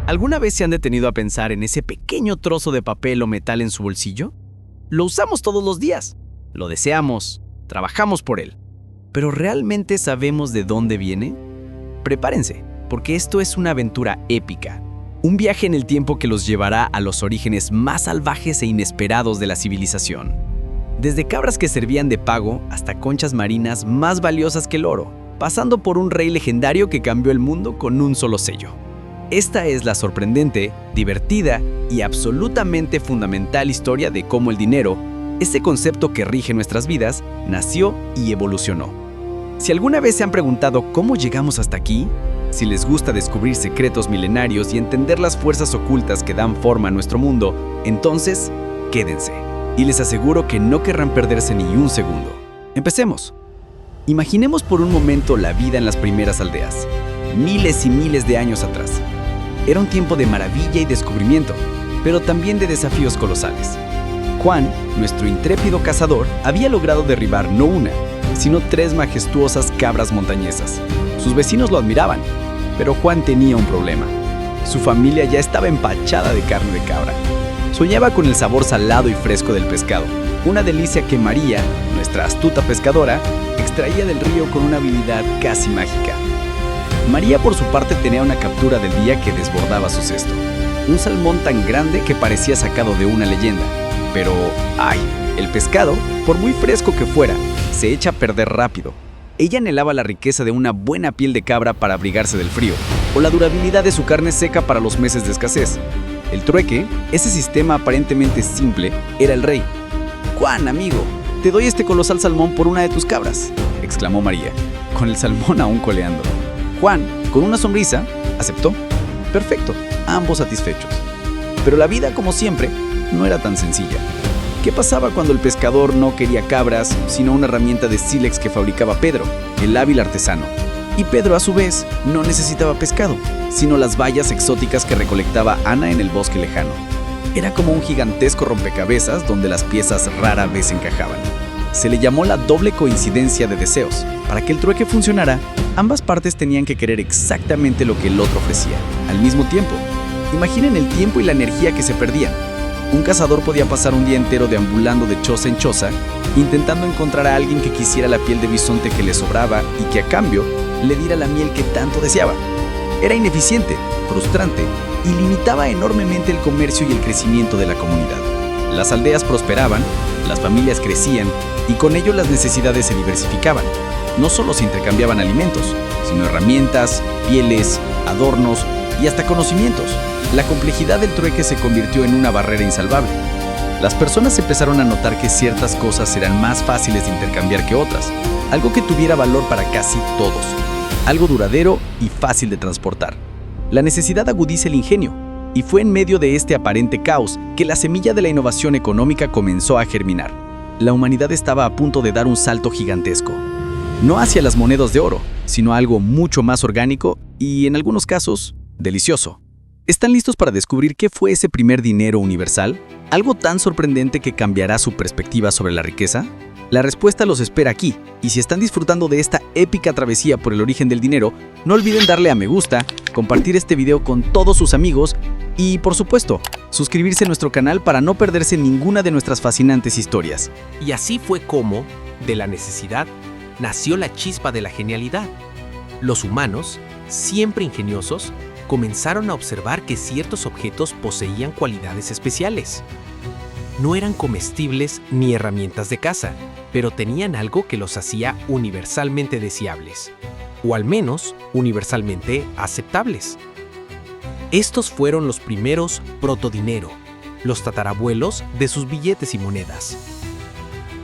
¿Alguna vez se han detenido a pensar en ese pequeño trozo de papel o metal en su bolsillo? Lo usamos todos los días, lo deseamos, trabajamos por él. ¿Pero realmente sabemos de dónde viene? Prepárense, porque esto es una aventura épica. Un viaje en el tiempo que los llevará a los orígenes más salvajes e inesperados de la civilización. Desde cabras que servían de pago hasta conchas marinas más valiosas que el oro, pasando por un rey legendario que cambió el mundo con un solo sello. Esta es la sorprendente, divertida y absolutamente fundamental historia de cómo el dinero, ese concepto que rige nuestras vidas, nació y evolucionó. Si alguna vez se han preguntado cómo llegamos hasta aquí, si les gusta descubrir secretos milenarios y entender las fuerzas ocultas que dan forma a nuestro mundo, entonces, quédense. Y les aseguro que no querrán perderse ni un segundo. Empecemos. Imaginemos por un momento la vida en las primeras aldeas, miles y miles de años atrás. Era un tiempo de maravilla y descubrimiento, pero también de desafíos colosales. Juan, nuestro intrépido cazador, había logrado derribar no una, sino 3 majestuosas cabras montañesas. Sus vecinos lo admiraban, pero Juan tenía un problema. Su familia ya estaba empachada de carne de cabra. Soñaba con el sabor salado y fresco del pescado, una delicia que María, nuestra astuta pescadora, extraía del río con una habilidad casi mágica. María, por su parte, tenía una captura del día que desbordaba su cesto. Un salmón tan grande que parecía sacado de una leyenda. Pero, ¡ay! El pescado, por muy fresco que fuera, se echa a perder rápido. Ella anhelaba la riqueza de una buena piel de cabra para abrigarse del frío, o la durabilidad de su carne seca para los meses de escasez. El trueque, ese sistema aparentemente simple, era el rey. «Juan, amigo, te doy este colosal salmón por una de tus cabras», exclamó María, con el salmón aún coleando. Juan, con una sonrisa, aceptó. Perfecto, ambos satisfechos. Pero la vida, como siempre, no era tan sencilla. ¿Qué pasaba cuando el pescador no quería cabras, sino una herramienta de sílex que fabricaba Pedro, el hábil artesano? Y Pedro, a su vez, no necesitaba pescado, sino las bayas exóticas que recolectaba Ana en el bosque lejano. Era como un gigantesco rompecabezas donde las piezas rara vez encajaban. Se le llamó la doble coincidencia de deseos. Para que el trueque funcionara, ambas partes tenían que querer exactamente lo que el otro ofrecía, al mismo tiempo. Imaginen el tiempo y la energía que se perdían. Un cazador podía pasar un día entero deambulando de choza en choza, intentando encontrar a alguien que quisiera la piel de bisonte que le sobraba y que a cambio le diera la miel que tanto deseaba. Era ineficiente, frustrante y limitaba enormemente el comercio y el crecimiento de la comunidad. Las aldeas prosperaban, las familias crecían y con ello las necesidades se diversificaban. No solo se intercambiaban alimentos, sino herramientas, pieles, adornos y hasta conocimientos. La complejidad del trueque se convirtió en una barrera insalvable. Las personas empezaron a notar que ciertas cosas eran más fáciles de intercambiar que otras, algo que tuviera valor para casi todos, algo duradero y fácil de transportar. La necesidad agudiza el ingenio, y fue en medio de este aparente caos que la semilla de la innovación económica comenzó a germinar. La humanidad estaba a punto de dar un salto gigantesco. No hacia las monedas de oro, sino a algo mucho más orgánico y, en algunos casos, delicioso. ¿Están listos para descubrir qué fue ese primer dinero universal? ¿Algo tan sorprendente que cambiará su perspectiva sobre la riqueza? La respuesta los espera aquí, y si están disfrutando de esta épica travesía por el origen del dinero, no olviden darle a me gusta, compartir este video con todos sus amigos y, por supuesto, suscribirse a nuestro canal para no perderse ninguna de nuestras fascinantes historias. Y así fue como, de la necesidad, nació la chispa de la genialidad. Los humanos, siempre ingeniosos, comenzaron a observar que ciertos objetos poseían cualidades especiales. No eran comestibles ni herramientas de caza, pero tenían algo que los hacía universalmente deseables, o al menos universalmente aceptables. Estos fueron los primeros protodinero, los tatarabuelos de sus billetes y monedas.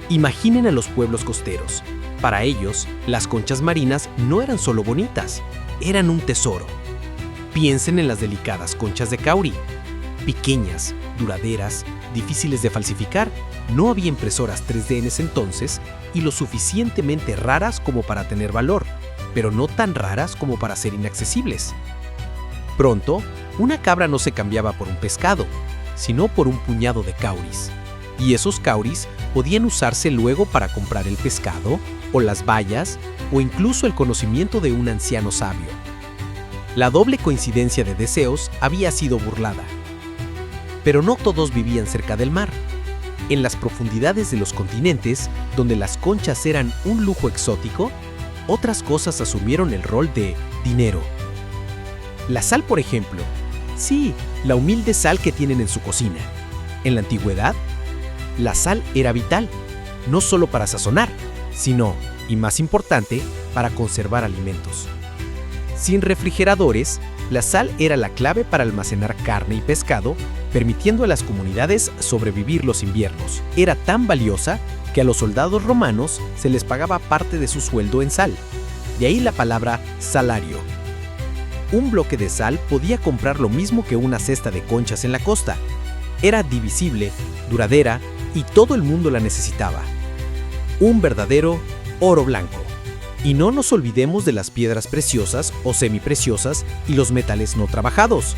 Imaginen a los pueblos costeros. Para ellos, las conchas marinas no eran solo bonitas, eran un tesoro. Piensen en las delicadas conchas de cauri. Pequeñas, duraderas, difíciles de falsificar. No había impresoras 3D en ese entonces y lo suficientemente raras como para tener valor, pero no tan raras como para ser inaccesibles. Pronto, una cabra no se cambiaba por un pescado, sino por un puñado de cauris. Y esos cauris podían usarse luego para comprar el pescado, o las bayas, o incluso el conocimiento de un anciano sabio. La doble coincidencia de deseos había sido burlada. Pero no todos vivían cerca del mar. En las profundidades de los continentes, donde las conchas eran un lujo exótico, otras cosas asumieron el rol de dinero. La sal, por ejemplo. Sí, la humilde sal que tienen en su cocina. En la antigüedad, la sal era vital, no solo para sazonar, sino, y más importante, para conservar alimentos. Sin refrigeradores, la sal era la clave para almacenar carne y pescado, permitiendo a las comunidades sobrevivir los inviernos. Era tan valiosa que a los soldados romanos se les pagaba parte de su sueldo en sal. De ahí la palabra salario. Un bloque de sal podía comprar lo mismo que una cesta de conchas en la costa. Era divisible, duradera y todo el mundo la necesitaba. Un verdadero oro blanco. Y no nos olvidemos de las piedras preciosas o semipreciosas y los metales no trabajados.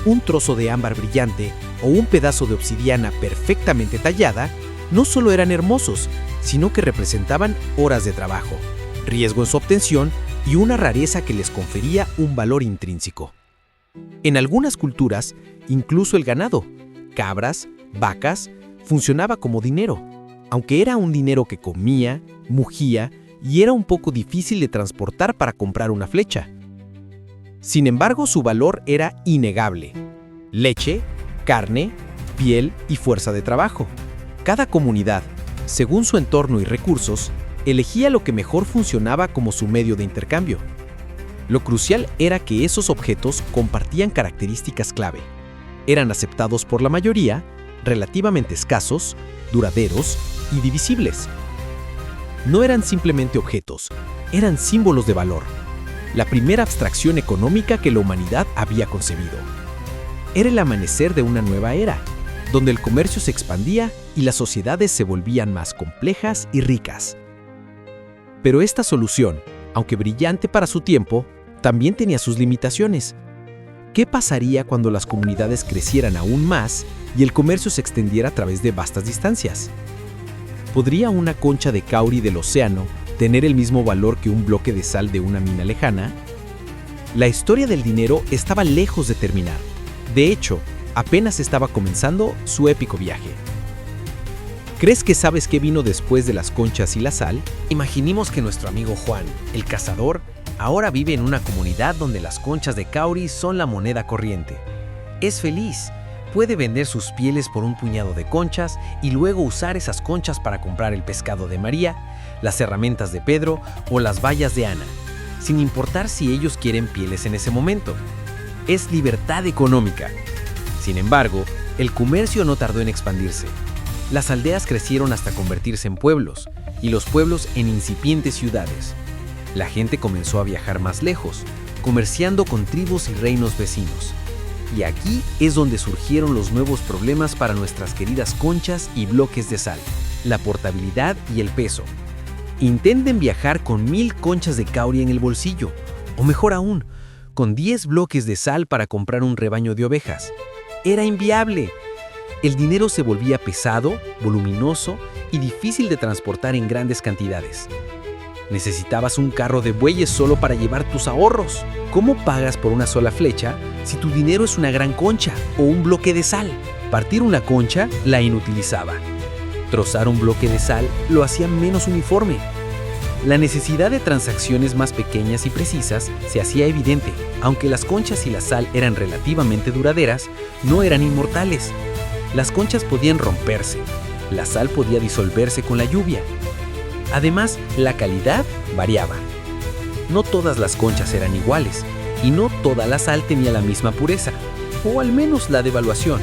Un trozo de ámbar brillante o un pedazo de obsidiana perfectamente tallada no solo eran hermosos, sino que representaban horas de trabajo, riesgo en su obtención y una rareza que les confería un valor intrínseco. En algunas culturas, incluso el ganado, cabras, vacas, funcionaba como dinero, aunque era un dinero que comía, mugía y era un poco difícil de transportar para comprar una flecha. Sin embargo, su valor era innegable. Leche, carne, piel y fuerza de trabajo. Cada comunidad, según su entorno y recursos, elegía lo que mejor funcionaba como su medio de intercambio. Lo crucial era que esos objetos compartían características clave. Eran aceptados por la mayoría, relativamente escasos, duraderos y divisibles. No eran simplemente objetos, eran símbolos de valor, la primera abstracción económica que la humanidad había concebido. Era el amanecer de una nueva era, donde el comercio se expandía y las sociedades se volvían más complejas y ricas. Pero esta solución, aunque brillante para su tiempo, también tenía sus limitaciones. ¿Qué pasaría cuando las comunidades crecieran aún más y el comercio se extendiera a través de vastas distancias? ¿Podría una concha de cauri del océano tener el mismo valor que un bloque de sal de una mina lejana? La historia del dinero estaba lejos de terminar. De hecho, apenas estaba comenzando su épico viaje. ¿Crees que sabes qué vino después de las conchas y la sal? Imaginemos que nuestro amigo Juan, el cazador, ahora vive en una comunidad donde las conchas de cauri son la moneda corriente. Es feliz. Puede vender sus pieles por un puñado de conchas y luego usar esas conchas para comprar el pescado de María, las herramientas de Pedro o las bayas de Ana, sin importar si ellos quieren pieles en ese momento. Es libertad económica. Sin embargo, el comercio no tardó en expandirse. Las aldeas crecieron hasta convertirse en pueblos, y los pueblos en incipientes ciudades. La gente comenzó a viajar más lejos, comerciando con tribus y reinos vecinos. Y aquí es donde surgieron los nuevos problemas para nuestras queridas conchas y bloques de sal, la portabilidad y el peso. Intenten viajar con 1000 conchas de cauri en el bolsillo, o mejor aún, con 10 bloques de sal para comprar un rebaño de ovejas. Era inviable. El dinero se volvía pesado, voluminoso y difícil de transportar en grandes cantidades. Necesitabas un carro de bueyes solo para llevar tus ahorros. ¿Cómo pagas por una sola flecha si tu dinero es una gran concha o un bloque de sal? Partir una concha la inutilizaba. Trozar un bloque de sal lo hacía menos uniforme. La necesidad de transacciones más pequeñas y precisas se hacía evidente. Aunque las conchas y la sal eran relativamente duraderas, no eran inmortales. Las conchas podían romperse, la sal podía disolverse con la lluvia. Además, la calidad variaba. No todas las conchas eran iguales, y no toda la sal tenía la misma pureza, o al menos la devaluación.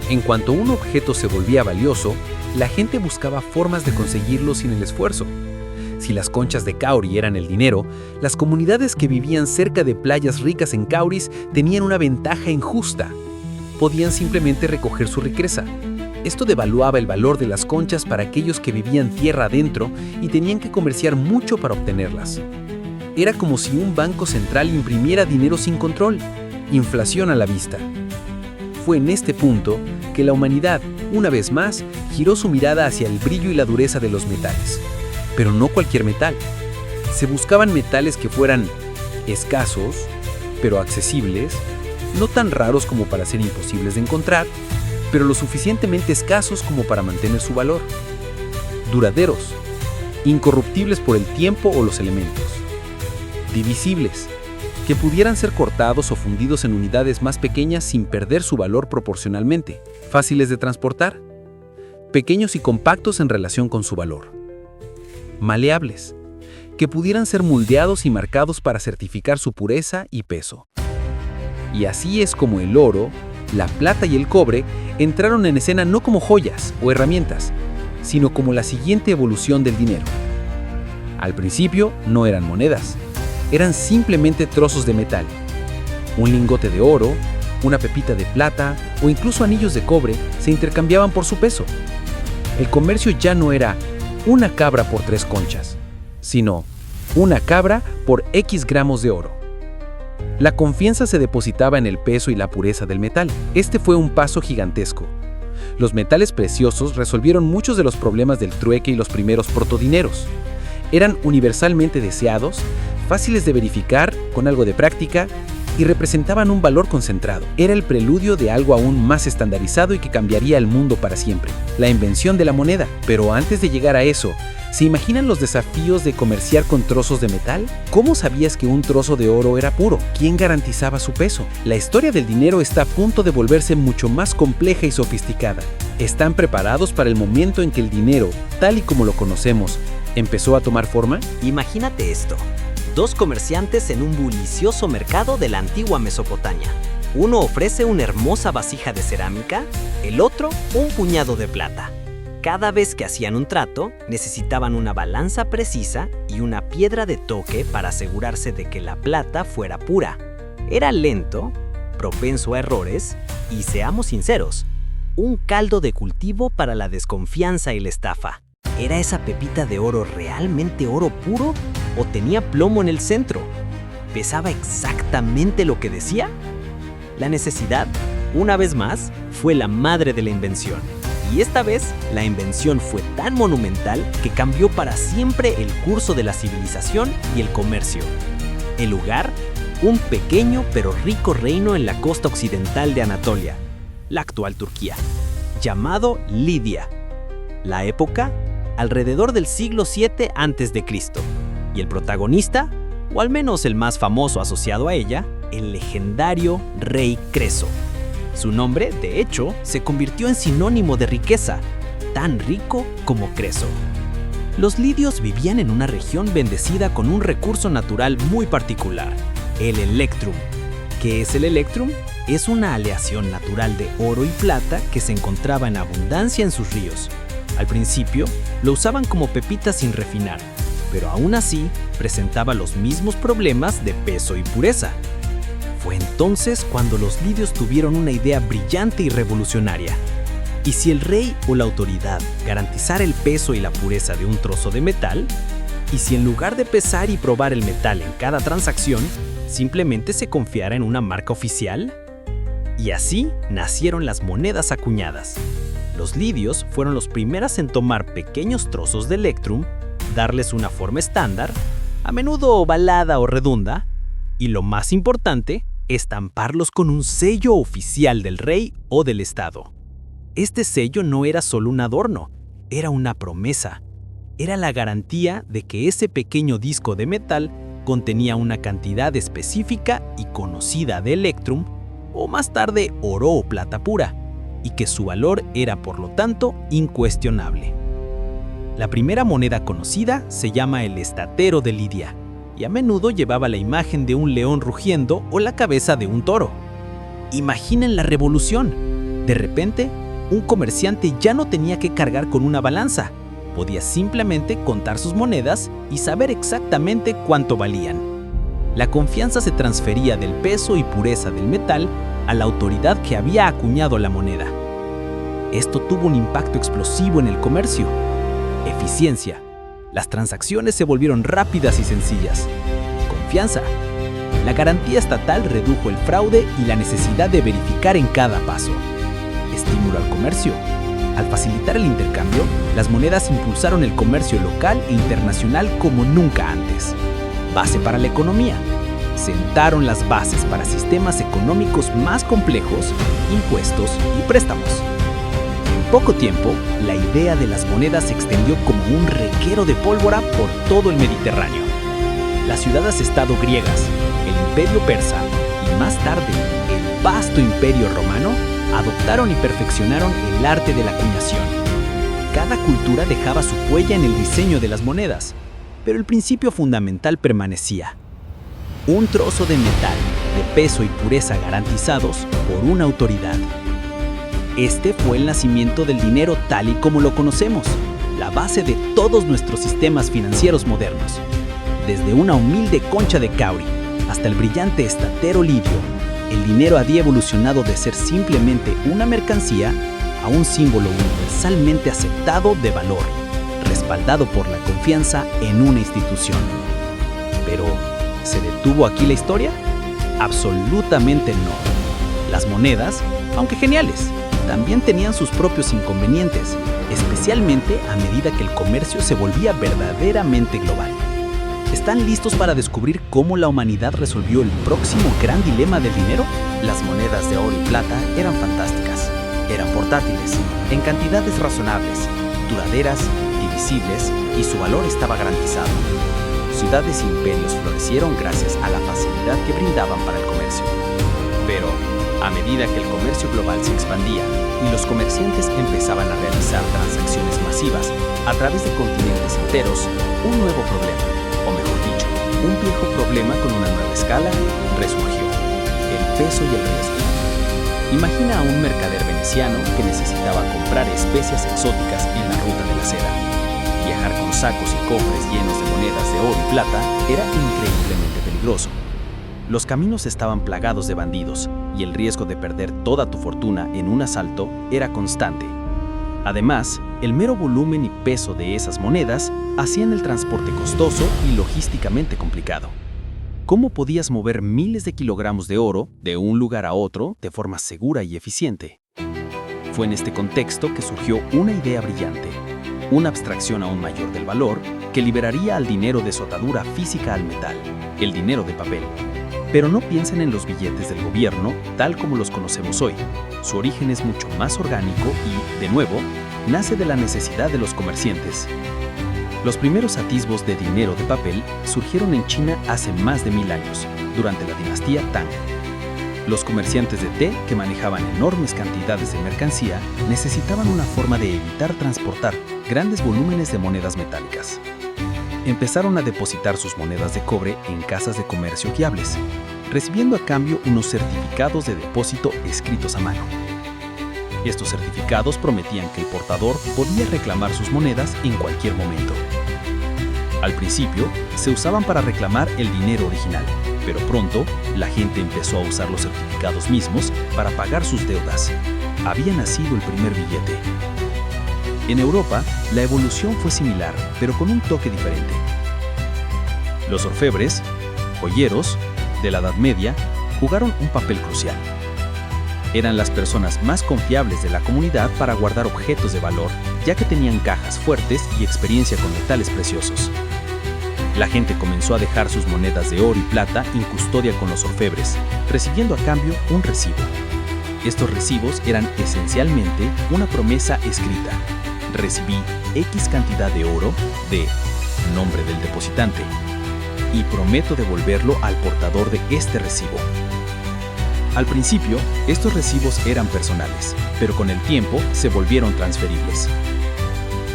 En cuanto un objeto se volvía valioso, la gente buscaba formas de conseguirlo sin el esfuerzo. Si las conchas de cauri eran el dinero, las comunidades que vivían cerca de playas ricas en cauris tenían una ventaja injusta. Podían simplemente recoger su riqueza. Esto devaluaba el valor de las conchas para aquellos que vivían tierra adentro y tenían que comerciar mucho para obtenerlas. Era como si un banco central imprimiera dinero sin control, inflación a la vista. Fue en este punto que la humanidad, una vez más, giró su mirada hacia el brillo y la dureza de los metales. Pero no cualquier metal. Se buscaban metales que fueran escasos, pero accesibles, no tan raros como para ser imposibles de encontrar, pero lo suficientemente escasos como para mantener su valor. Duraderos, incorruptibles por el tiempo o los elementos. Divisibles, que pudieran ser cortados o fundidos en unidades más pequeñas sin perder su valor proporcionalmente. Fáciles de transportar. Pequeños y compactos en relación con su valor. Maleables, que pudieran ser moldeados y marcados para certificar su pureza y peso. Y así es como el oro, la plata y el cobre entraron en escena no como joyas o herramientas, sino como la siguiente evolución del dinero. Al principio no eran monedas, eran simplemente trozos de metal. Un lingote de oro, una pepita de plata o incluso anillos de cobre se intercambiaban por su peso. El comercio ya no era una cabra por 3 conchas, sino una cabra por X gramos de oro. La confianza se depositaba en el peso y la pureza del metal. Este fue un paso gigantesco. Los metales preciosos resolvieron muchos de los problemas del trueque y los primeros protodineros. Eran universalmente deseados, fáciles de verificar con algo de práctica y representaban un valor concentrado. Era el preludio de algo aún más estandarizado y que cambiaría el mundo para siempre, la invención de la moneda. Pero antes de llegar a eso, ¿se imaginan los desafíos de comerciar con trozos de metal? ¿Cómo sabías que un trozo de oro era puro? ¿Quién garantizaba su peso? La historia del dinero está a punto de volverse mucho más compleja y sofisticada. ¿Están preparados para el momento en que el dinero, tal y como lo conocemos, empezó a tomar forma? Imagínate esto. 2 comerciantes en un bullicioso mercado de la antigua Mesopotamia. Uno ofrece una hermosa vasija de cerámica, el otro un puñado de plata. Cada vez que hacían un trato, necesitaban una balanza precisa y una piedra de toque para asegurarse de que la plata fuera pura. Era lento, propenso a errores y, seamos sinceros, un caldo de cultivo para la desconfianza y la estafa. ¿Era esa pepita de oro realmente oro puro o tenía plomo en el centro? ¿Pesaba exactamente lo que decía? La necesidad, una vez más, fue la madre de la invención. Y esta vez, la invención fue tan monumental que cambió para siempre el curso de la civilización y el comercio. El lugar, un pequeño pero rico reino en la costa occidental de Anatolia, la actual Turquía, llamado Lidia. La época, alrededor del siglo VII a.C. Y el protagonista, o al menos el más famoso asociado a ella, el legendario rey Creso. Su nombre, de hecho, se convirtió en sinónimo de riqueza, tan rico como Creso. Los lidios vivían en una región bendecida con un recurso natural muy particular, el electrum. ¿Qué es el electrum? Es una aleación natural de oro y plata que se encontraba en abundancia en sus ríos. Al principio, lo usaban como pepitas sin refinar, pero aún así presentaba los mismos problemas de peso y pureza. Fue entonces cuando los lidios tuvieron una idea brillante y revolucionaria. ¿Y si el rey o la autoridad garantizara el peso y la pureza de un trozo de metal? ¿Y si en lugar de pesar y probar el metal en cada transacción, simplemente se confiara en una marca oficial? Y así nacieron las monedas acuñadas. Los lidios fueron los primeros en tomar pequeños trozos de electrum, darles una forma estándar, a menudo ovalada o redonda, y lo más importante, estamparlos con un sello oficial del rey o del estado. Este sello no era solo un adorno, era una promesa. Era la garantía de que ese pequeño disco de metal contenía una cantidad específica y conocida de electrum, o más tarde oro o plata pura, y que su valor era por lo tanto incuestionable. La primera moneda conocida se llama el estatero de Lidia, y a menudo llevaba la imagen de un león rugiendo o la cabeza de un toro. Imaginen la revolución. De repente, un comerciante ya no tenía que cargar con una balanza. Podía simplemente contar sus monedas y saber exactamente cuánto valían. La confianza se transfería del peso y pureza del metal a la autoridad que había acuñado la moneda. Esto tuvo un impacto explosivo en el comercio. Eficiencia. Las transacciones se volvieron rápidas y sencillas. Confianza. La garantía estatal redujo el fraude y la necesidad de verificar en cada paso. Estímulo al comercio. Al facilitar el intercambio, las monedas impulsaron el comercio local e internacional como nunca antes. Base para la economía. sentaron las bases para sistemas económicos más complejos, impuestos y préstamos. En poco tiempo, la idea de las monedas se extendió como un reguero de pólvora por todo el Mediterráneo. Las ciudades-estado griegas, el imperio persa y más tarde el vasto imperio romano adoptaron y perfeccionaron el arte de la acuñación. Cada cultura dejaba su huella en el diseño de las monedas, pero el principio fundamental permanecía. Un trozo de metal, de peso y pureza garantizados por una autoridad. Este fue el nacimiento del dinero tal y como lo conocemos, la base de todos nuestros sistemas financieros modernos. Desde una humilde concha de cauri hasta el brillante estatero lidio, el dinero había evolucionado de ser simplemente una mercancía a un símbolo universalmente aceptado de valor, respaldado por la confianza en una institución. Pero, ¿se detuvo aquí la historia? Absolutamente no. Las monedas, aunque geniales, también tenían sus propios inconvenientes, especialmente a medida que el comercio se volvía verdaderamente global. ¿Están listos para descubrir cómo la humanidad resolvió el próximo gran dilema del dinero? Las monedas de oro y plata eran fantásticas. Eran portátiles, en cantidades razonables, duraderas, divisibles y su valor estaba garantizado. Ciudades e imperios florecieron gracias a la facilidad que brindaban para el comercio. Pero, a medida que el comercio global se expandía y los comerciantes empezaban a realizar transacciones masivas a través de continentes enteros, un nuevo problema, o mejor dicho, un viejo problema con una nueva escala, resurgió: el peso y el riesgo. Imagina a un mercader veneciano que necesitaba comprar especias exóticas en la ruta de la seda. Viajar con sacos y cofres llenos de monedas de oro y plata era increíblemente peligroso. Los caminos estaban plagados de bandidos y el riesgo de perder toda tu fortuna en un asalto era constante. Además, el mero volumen y peso de esas monedas hacían el transporte costoso y logísticamente complicado. ¿Cómo podías mover miles de kilogramos de oro de un lugar a otro de forma segura y eficiente? Fue en este contexto que surgió una idea brillante, una abstracción aún mayor del valor que liberaría al dinero de su atadura física al metal, el dinero de papel. Pero no piensen en los billetes del gobierno tal como los conocemos hoy. Su origen es mucho más orgánico y, de nuevo, nace de la necesidad de los comerciantes. Los primeros atisbos de dinero de papel surgieron en China hace más de 1000 años, durante la dinastía Tang. Los comerciantes de té, que manejaban enormes cantidades de mercancía, necesitaban una forma de evitar transportar grandes volúmenes de monedas metálicas. Empezaron a depositar sus monedas de cobre en casas de comercio fiables, recibiendo a cambio unos certificados de depósito escritos a mano. Estos certificados prometían que el portador podía reclamar sus monedas en cualquier momento. Al principio, se usaban para reclamar el dinero original, pero pronto la gente empezó a usar los certificados mismos para pagar sus deudas. Había nacido el primer billete. En Europa, la evolución fue similar, pero con un toque diferente. Los orfebres, joyeros, de la Edad Media, jugaron un papel crucial. Eran las personas más confiables de la comunidad para guardar objetos de valor, ya que tenían cajas fuertes y experiencia con metales preciosos. La gente comenzó a dejar sus monedas de oro y plata en custodia con los orfebres, recibiendo a cambio un recibo. Estos recibos eran esencialmente una promesa escrita. Recibí X cantidad de oro de nombre del depositante y prometo devolverlo al portador de este recibo. Al principio, estos recibos eran personales, pero con el tiempo se volvieron transferibles.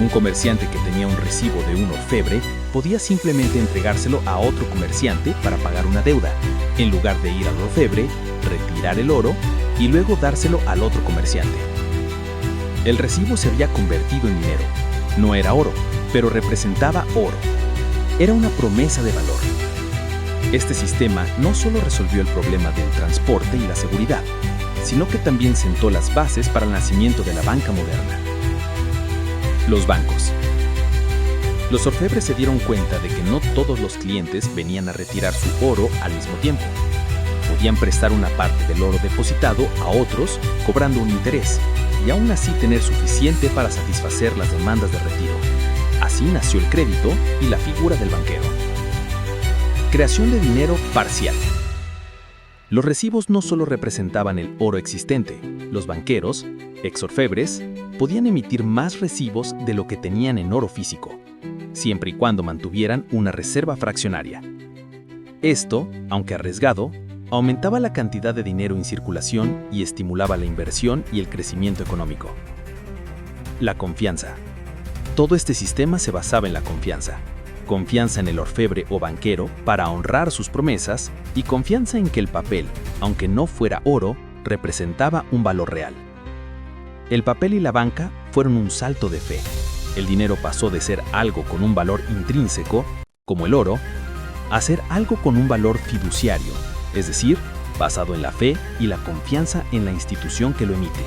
Un comerciante que tenía un recibo de un orfebre podía simplemente entregárselo a otro comerciante para pagar una deuda, en lugar de ir al orfebre, retirar el oro y luego dárselo al otro comerciante. El recibo se había convertido en dinero. No era oro, pero representaba oro. Era una promesa de valor. Este sistema no solo resolvió el problema del transporte y la seguridad, sino que también sentó las bases para el nacimiento de la banca moderna. Los bancos. Los orfebres se dieron cuenta de que no todos los clientes venían a retirar su oro al mismo tiempo. Podían prestar una parte del oro depositado a otros cobrando un interés y aún así tener suficiente para satisfacer las demandas de retiro. Así nació el crédito y la figura del banquero. Creación de dinero parcial. Los recibos no solo representaban el oro existente, los banqueros, ex-orfebres, podían emitir más recibos de lo que tenían en oro físico, siempre y cuando mantuvieran una reserva fraccionaria. Esto, aunque arriesgado, aumentaba la cantidad de dinero en circulación y estimulaba la inversión y el crecimiento económico. La confianza. Todo este sistema se basaba en la confianza. Confianza en el orfebre o banquero para honrar sus promesas y confianza en que el papel, aunque no fuera oro, representaba un valor real. El papel y la banca fueron un salto de fe. El dinero pasó de ser algo con un valor intrínseco, como el oro, a ser algo con un valor fiduciario, es decir, basado en la fe y la confianza en la institución que lo emite.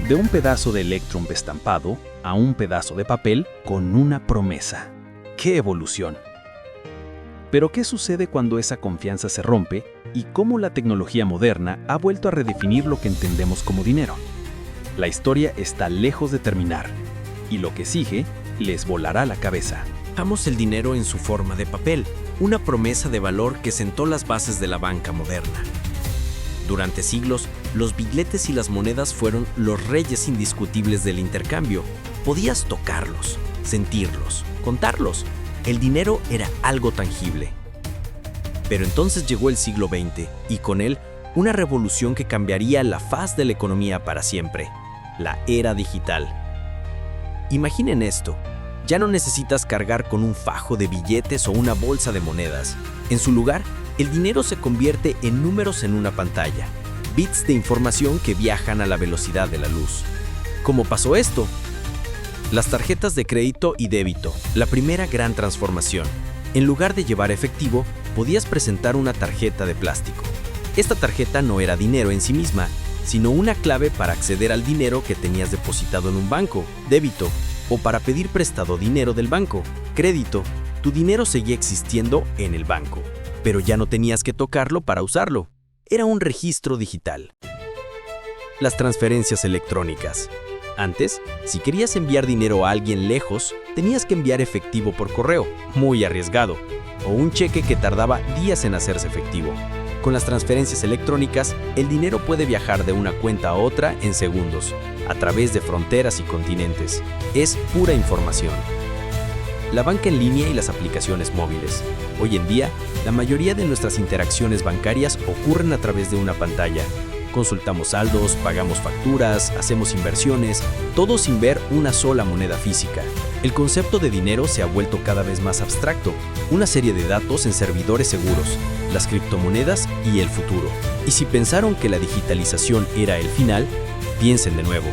De un pedazo de electrón estampado a un pedazo de papel con una promesa. ¡Qué evolución! Pero ¿qué sucede cuando esa confianza se rompe y cómo la tecnología moderna ha vuelto a redefinir lo que entendemos como dinero? La historia está lejos de terminar, y lo que sigue les volará la cabeza. Dejamos el dinero en su forma de papel, una promesa de valor que sentó las bases de la banca moderna. Durante siglos, los billetes y las monedas fueron los reyes indiscutibles del intercambio. Podías tocarlos, sentirlos, contarlos. El dinero era algo tangible. Pero entonces llegó el siglo XX y con él una revolución que cambiaría la faz de la economía para siempre, la era digital. Imaginen esto. Ya no necesitas cargar con un fajo de billetes o una bolsa de monedas. En su lugar, el dinero se convierte en números en una pantalla, bits de información que viajan a la velocidad de la luz. ¿Cómo pasó esto? Las tarjetas de crédito y débito, la primera gran transformación. En lugar de llevar efectivo, podías presentar una tarjeta de plástico. Esta tarjeta no era dinero en sí misma, sino una clave para acceder al dinero que tenías depositado en un banco, débito, o para pedir prestado dinero del banco, crédito. Tu dinero seguía existiendo en el banco, pero ya no tenías que tocarlo para usarlo. Era un registro digital. Las transferencias electrónicas. Antes, si querías enviar dinero a alguien lejos, tenías que enviar efectivo por correo, muy arriesgado, o un cheque que tardaba días en hacerse efectivo. Con las transferencias electrónicas, el dinero puede viajar de una cuenta a otra en segundos, a través de fronteras y continentes. Es pura información. La banca en línea y las aplicaciones móviles. Hoy en día, la mayoría de nuestras interacciones bancarias ocurren a través de una pantalla. Consultamos saldos, pagamos facturas, hacemos inversiones, todo sin ver una sola moneda física. El concepto de dinero se ha vuelto cada vez más abstracto, una serie de datos en servidores seguros, las criptomonedas y el futuro. Y si pensaron que la digitalización era el final, piensen de nuevo.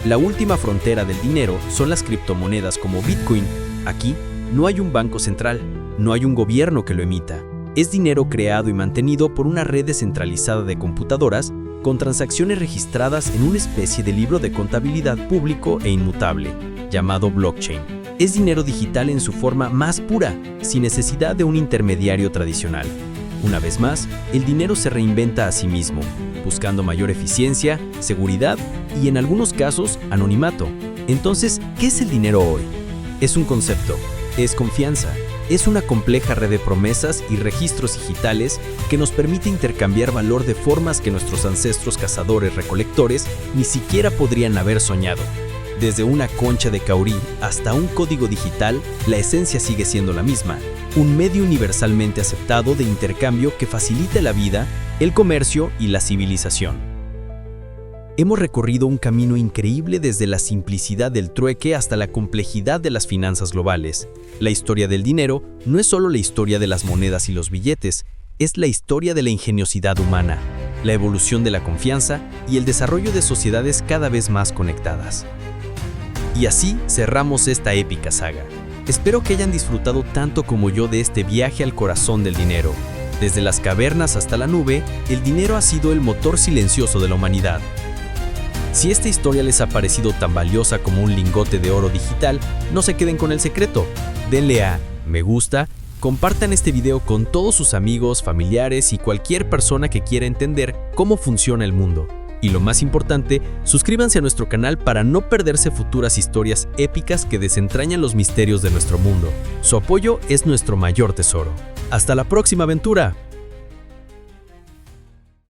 La última frontera del dinero son las criptomonedas como Bitcoin. Aquí no hay un banco central, no hay un gobierno que lo emita. Es dinero creado y mantenido por una red descentralizada de computadoras con transacciones registradas en una especie de libro de contabilidad público e inmutable, llamado blockchain. Es dinero digital en su forma más pura, sin necesidad de un intermediario tradicional. Una vez más, el dinero se reinventa a sí mismo, buscando mayor eficiencia, seguridad y, en algunos casos, anonimato. Entonces, ¿qué es el dinero hoy? Es un concepto, es confianza, es una compleja red de promesas y registros digitales que nos permite intercambiar valor de formas que nuestros ancestros cazadores-recolectores ni siquiera podrían haber soñado. Desde una concha de caurí hasta un código digital, la esencia sigue siendo la misma, un medio universalmente aceptado de intercambio que facilita la vida, el comercio y la civilización. Hemos recorrido un camino increíble desde la simplicidad del trueque hasta la complejidad de las finanzas globales. La historia del dinero no es solo la historia de las monedas y los billetes, es la historia de la ingeniosidad humana, la evolución de la confianza y el desarrollo de sociedades cada vez más conectadas. Y así cerramos esta épica saga. Espero que hayan disfrutado tanto como yo de este viaje al corazón del dinero. Desde las cavernas hasta la nube, el dinero ha sido el motor silencioso de la humanidad. Si esta historia les ha parecido tan valiosa como un lingote de oro digital, no se queden con el secreto. Denle a me gusta, compartan este video con todos sus amigos, familiares y cualquier persona que quiera entender cómo funciona el mundo. Y lo más importante, suscríbanse a nuestro canal para no perderse futuras historias épicas que desentrañan los misterios de nuestro mundo. Su apoyo es nuestro mayor tesoro. ¡Hasta la próxima aventura!